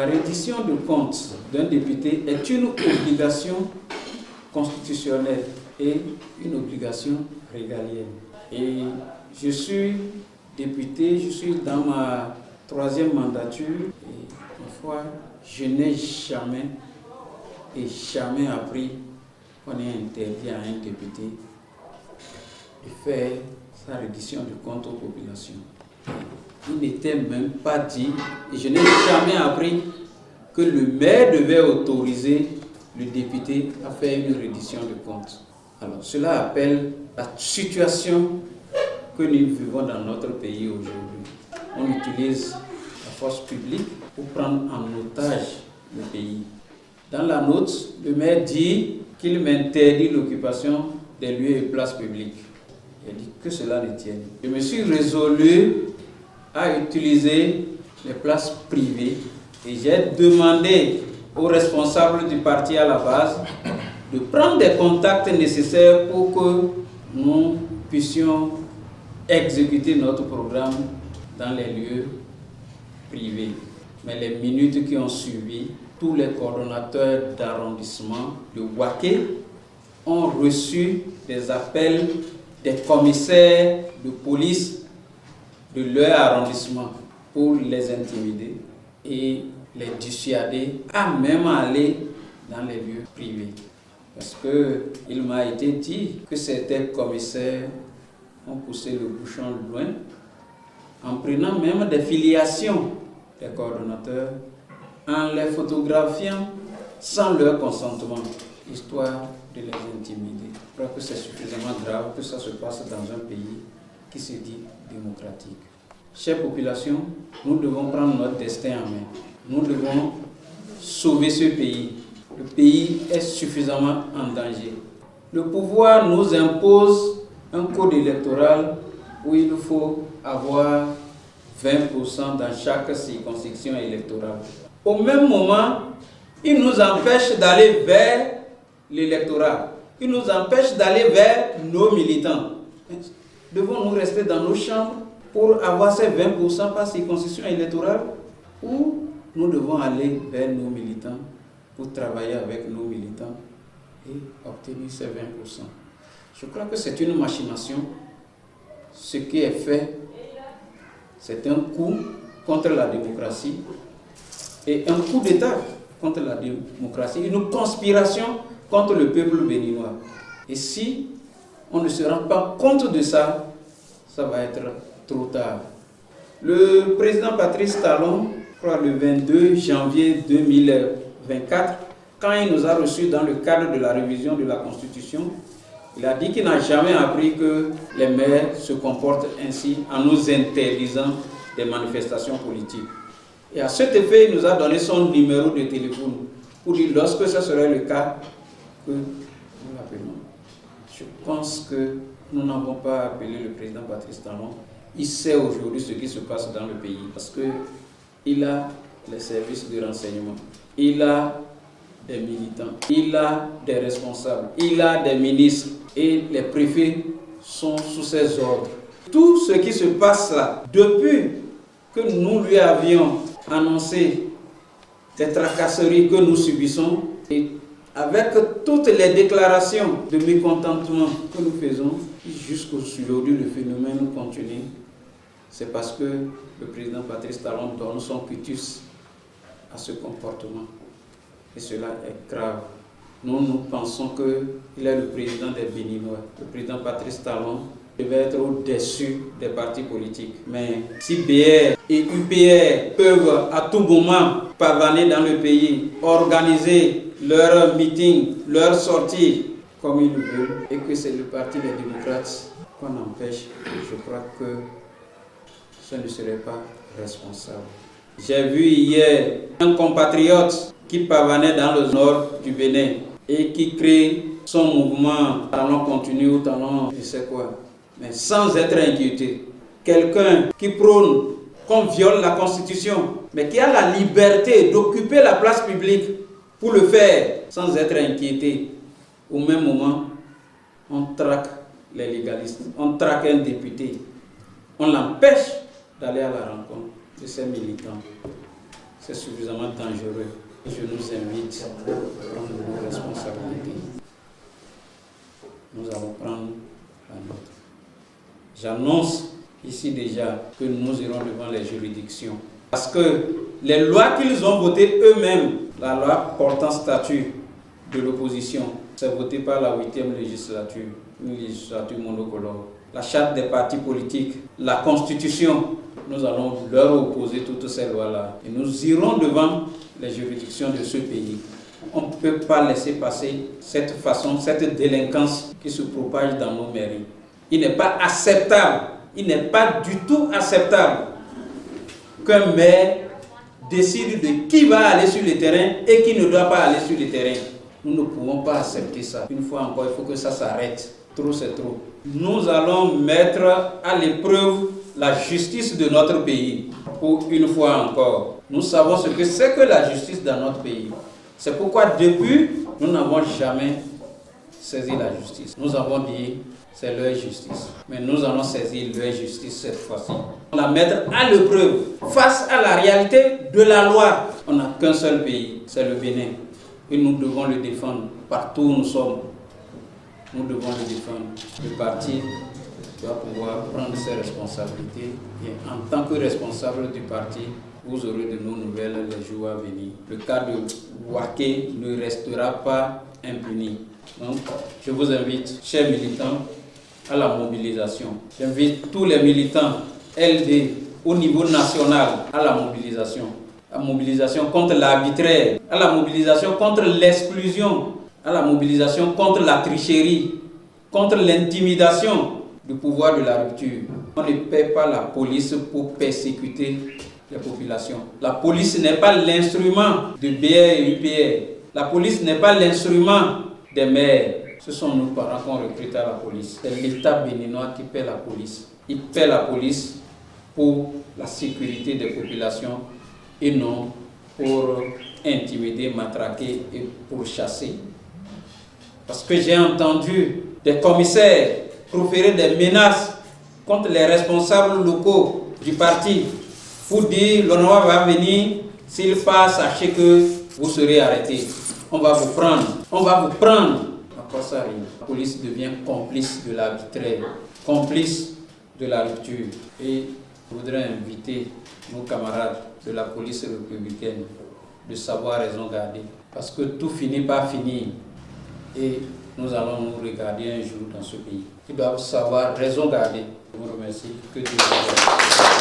La reddition de comptes d'un député est une obligation constitutionnelle et une obligation régalienne. Et je suis député, je suis dans ma 3e mandature et parfois je n'ai jamais appris qu'on est interdit à un député de faire sa reddition de comptes aux populations. Il n'était même pas dit, et je n'ai jamais appris que le maire devait autoriser le député à faire une reddition de comptes. Alors, cela appelle la situation que nous vivons dans notre pays aujourd'hui. On utilise la force publique pour prendre en otage le pays. Dans la note, le maire dit qu'il m'interdit l'occupation des lieux et places publiques. Il dit que cela ne tienne. Je me suis résolu à utiliser les places privées et j'ai demandé aux responsables du parti à la base de prendre des contacts nécessaires pour que nous puissions exécuter notre programme dans les lieux privés. Mais les minutes qui ont suivi, tous les coordonnateurs d'arrondissement de Waké ont reçu des appels des commissaires de police de leur arrondissement pour les intimider et les dissuader à même aller dans les lieux privés. Parce qu'il m'a été dit que certains commissaires ont poussé le bouchon loin en prenant même des filiations des coordonnateurs, en les photographiant sans leur consentement, histoire de les intimider. Je crois que c'est suffisamment grave que ça se passe dans un pays qui se dit démocratique. Chère population, nous devons prendre notre destin en main. Nous devons sauver ce pays. Le pays est suffisamment en danger. Le pouvoir nous impose un code électoral où il faut avoir 20% dans chaque circonscription électorale. Au même moment, il nous empêche d'aller vers l'électorat. Il nous empêche d'aller vers nos militants. Devons-nous rester dans nos chambres pour avoir ces 20% par circonscription électorale ou nous devons aller vers nos militants pour travailler avec nos militants et obtenir ces 20%? Je crois que c'est une machination. Ce qui est fait, c'est un coup contre la démocratie et un coup d'État contre la démocratie, une conspiration contre le peuple béninois. Et si on ne se rend pas compte de ça, ça va être trop tard. Le président Patrice Talon, je crois le 22 janvier 2024, quand il nous a reçus dans le cadre de la révision de la Constitution, il a dit qu'il n'a jamais appris que les maires se comportent ainsi en nous interdisant des manifestations politiques. Et à cet effet, il nous a donné son numéro de téléphone pour dire lorsque ce serait le cas, que nous l'appelons. Je pense que nous n'avons pas appelé le président Patrice Talon. Il sait aujourd'hui ce qui se passe dans le pays parce qu'il a les services de renseignement, il a des militants, il a des responsables, il a des ministres et les préfets sont sous ses ordres. Tout ce qui se passe là, depuis que nous lui avions annoncé des tracasseries que nous subissons et avec toutes les déclarations de mécontentement que nous faisons, jusqu'aujourd'hui le phénomène continue, c'est parce que le président Patrice Talon donne son quitus à ce comportement. Et cela est grave. Nous pensons qu'il est le président des Béninois. Le président Patrice Talon devait être au-dessus des partis politiques. Mais si BR et UPR peuvent à tout moment pavaner dans le pays, organiser leurs meetings, leurs sorties comme ils le veulent, et que c'est le parti des démocrates qu'on empêche, je crois que ce ne serait pas responsable. J'ai vu hier un compatriote qui pavanait dans le nord du Bénin et qui crée son mouvement talon continu ou talon je sais quoi, mais sans être inquiété. Quelqu'un qui prône qu'on viole la Constitution, mais qui a la liberté d'occuper la place publique pour le faire sans être inquiété. Au même moment, on traque les légalistes, on traque un député, on l'empêche d'aller à la rencontre de ses militants. c'est suffisamment dangereux. Je nous invite à prendre nos responsabilités. Nous allons prendre la nôtre. J'annonce ici déjà que nous irons devant les juridictions. Parce que les lois qu'ils ont votées eux-mêmes, la loi portant statut de l'opposition, c'est voté par la 8e législature, une législature monocolore. La charte des partis politiques, la constitution, nous allons leur opposer toutes ces lois-là. Et nous irons devant les juridictions de ce pays. On ne peut pas laisser passer cette façon, cette délinquance qui se propage dans nos mairies. Il n'est pas acceptable, il n'est pas du tout acceptable qu'un maire décide de qui va aller sur le terrain et qui ne doit pas aller sur le terrain. Nous ne pouvons pas accepter ça. Une fois encore, il faut que ça s'arrête. Trop, c'est trop. Nous allons mettre à l'épreuve la justice de notre pays. Pour une fois encore, nous savons ce que c'est que la justice dans notre pays. C'est pourquoi depuis, nous n'avons jamais saisi la justice. Nous avons dit, c'est leur justice. Mais nous allons saisir leur justice cette fois-ci. On la mettre à l'épreuve face à la réalité de la loi. On n'a qu'un seul pays, c'est le Bénin. Et nous devons le défendre partout où nous sommes. Nous devons le défendre. Le parti doit pouvoir prendre ses responsabilités. Et en tant que responsable du parti, vous aurez de nos nouvelles les jours à venir. Le cas de Waké ne restera pas impuni. Donc, je vous invite, chers militants, à la mobilisation. J'invite tous les militants LD au niveau national à la mobilisation. La mobilisation contre l'arbitraire, à la mobilisation contre l'exclusion, à la mobilisation contre la tricherie, contre l'intimidation du pouvoir de la rupture. On ne paie pas la police pour persécuter les populations. La police n'est pas l'instrument de BR et UPR. La police n'est pas l'instrument des maires. Ce sont nos parents qu'on recrute à la police. C'est l'État béninois qui paie la police. Il paie la police pour la sécurité des populations et non pour intimider, matraquer et pour chasser. Parce que j'ai entendu des commissaires proférer des menaces contre les responsables locaux du parti pour dire l'honorable va venir, s'il passe, sachez que vous serez arrêtés. On va vous prendre, on va vous prendre. À quoi ça arrive? La police devient complice de l'arbitraire, complice de la rupture. Et je voudrais inviter nos camarades de la police républicaine de savoir raison garder. Parce que tout finit par finir. Et nous allons nous regarder un jour dans ce pays. Ils doivent savoir raison garder. Je vous remercie. Que Dieu vous bénisse.